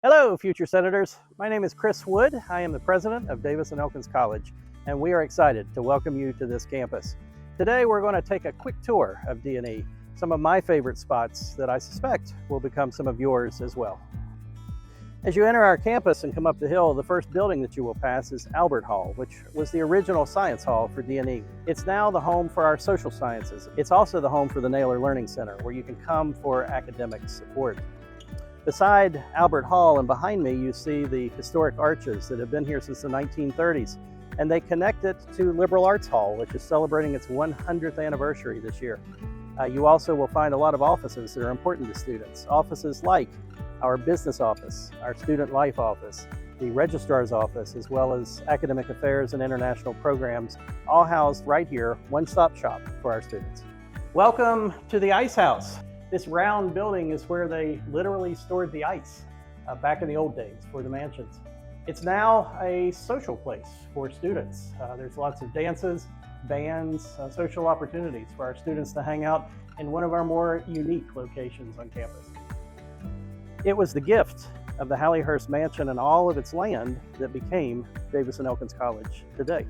Hello, future senators. My name is Chris Wood. I am the president of Davis Elkins College, and we are excited to welcome you to this campus. Today, we're going to take a quick tour of D&E, some of my favorite spots that I suspect will become some of yours as well. As you enter our campus and come up the hill, the first building that you will pass is Albert Hall, which was the original science hall for D&E. It's now the home for our social sciences. It's also the home for the Naylor Learning Center, where you can come for academic support. Beside Albert Hall and behind me, you see the historic arches that have been here since the 1930s, and they connect it to Liberal Arts Hall, which is celebrating its 100th anniversary this year. You also will find a lot of offices that are important to students. Offices like our business office, our student life office, the registrar's office, as well as academic affairs and international programs, all housed right here, one-stop shop for our students. Welcome to the Ice House. This round building is where they literally stored the ice back in the old days for the mansions. It's now a social place for students. There's lots of dances, bands, social opportunities for our students to hang out in one of our more unique locations on campus. It was the gift of the Hurst Mansion and all of its land that became Davis Elkins College today.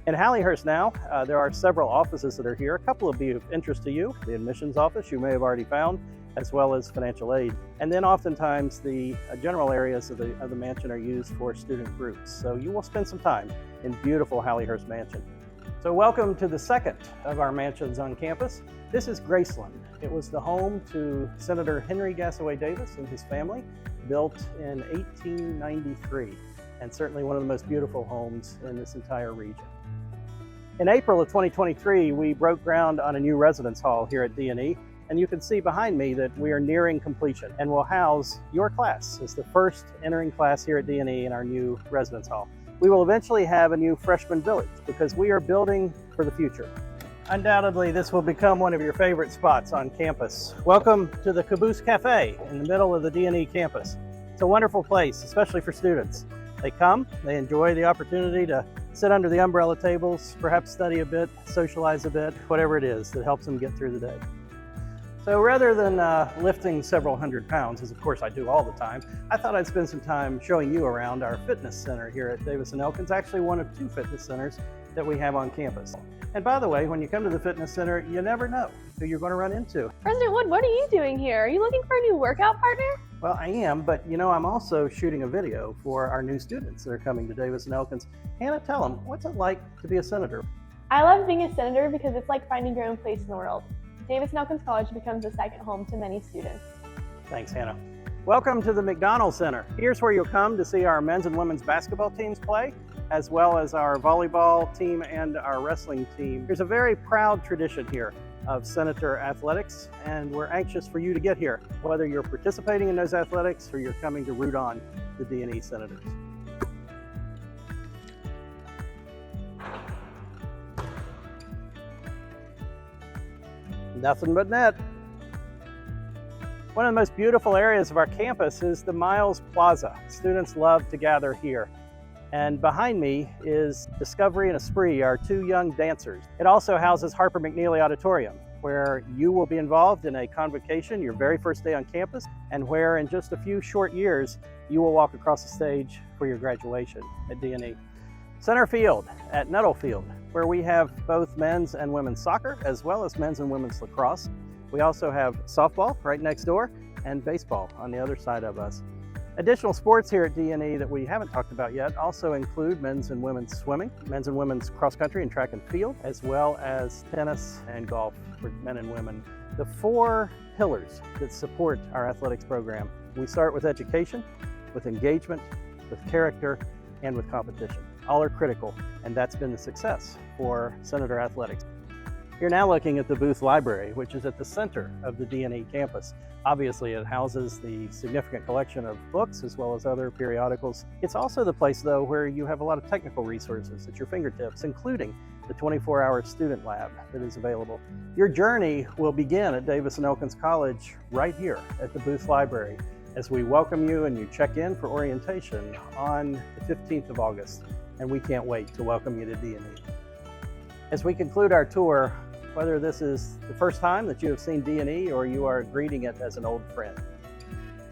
In Hurst now, there are several offices that are here. A couple will be of interest to you. The admissions office you may have already found, as well as financial aid. And then oftentimes the general areas of the mansion are used for student groups. So you will spend some time in beautiful Hurst Mansion. So welcome to the second of our mansions on campus. This is Graceland. It was the home to Senator Henry Gassaway Davis and his family, built in 1893, and certainly one of the most beautiful homes in this entire region. In April of 2023, we broke ground on a new residence hall here at D&E, and you can see behind me that we are nearing completion and will house your class as the first entering class here at D&E in our new residence hall. We will eventually have a new freshman village because we are building for the future. Undoubtedly, this will become one of your favorite spots on campus. Welcome to the Caboose Cafe in the middle of the D&E campus. It's a wonderful place, especially for students. They come, they enjoy the opportunity to sit under the umbrella tables, perhaps study a bit, socialize a bit, whatever it is that helps them get through the day. So rather than lifting several hundred pounds, as of course I do all the time, I thought I'd spend some time showing you around our fitness center here at Davis Elkins, actually one of two fitness centers that we have on campus. And by the way, when you come to the fitness center, you never know who you're going to run into. President Wood, what are you doing here? Are you looking for a new workout partner? Well, I am, but I'm also shooting a video for our new students that are coming to Davis Elkins. Hannah, tell them, what's it like to be a senator? I love being a senator because it's like finding your own place in the world. Davis Elkins College becomes a second home to many students. Thanks, Hannah. Welcome to the McDonalds Center. Here's where you'll come to see our men's and women's basketball teams play, as well as our volleyball team and our wrestling team. There's a very proud tradition here of Senator athletics, and we're anxious for you to get here, whether you're participating in those athletics or you're coming to root on the D&E Senators. Nothing but net. One of the most beautiful areas of our campus is the Miles Plaza. Students love to gather here. And behind me is Discovery and Esprit, our two young dancers. It also houses Harper McNeely Auditorium, where you will be involved in a convocation your very first day on campus, and where in just a few short years, you will walk across the stage for your graduation at D&E. Center Field at Nettlefield, where we have both men's and women's soccer, as well as men's and women's lacrosse. We also have softball right next door and baseball on the other side of us. Additional sports here at D&E that we haven't talked about yet also include men's and women's swimming, men's and women's cross country and track and field, as well as tennis and golf for men and women. The four pillars that support our athletics program. We start with education, with engagement, with character, and with competition. All are critical, and that's been the success for Senator Athletics. You're now looking at the Booth Library, which is at the center of the D&E campus. Obviously, it houses the significant collection of books as well as other periodicals. It's also the place, though, where you have a lot of technical resources at your fingertips, including the 24-hour student lab that is available. Your journey will begin at Davis Elkins College right here at the Booth Library as we welcome you and you check in for orientation on the 15th of August. And we can't wait to welcome you to D&E. As we conclude our tour, whether this is the first time that you have seen D&E or you are greeting it as an old friend,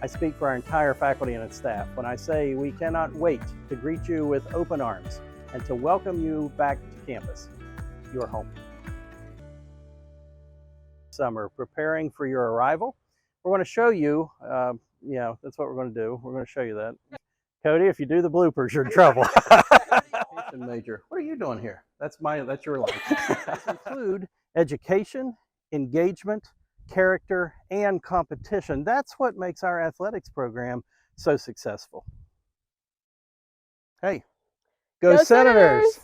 I speak for our entire faculty and staff when I say we cannot wait to greet you with open arms and to welcome you back to campus, your home. Summer, preparing for your arrival. We're going to show you, that's what we're going to do. We're going to show you that. Cody, if you do the bloopers, you're in trouble. Major, what are you doing here? That's your life. These include education, engagement, character, and competition. That's what makes our athletics program so successful. Hey, go Senators!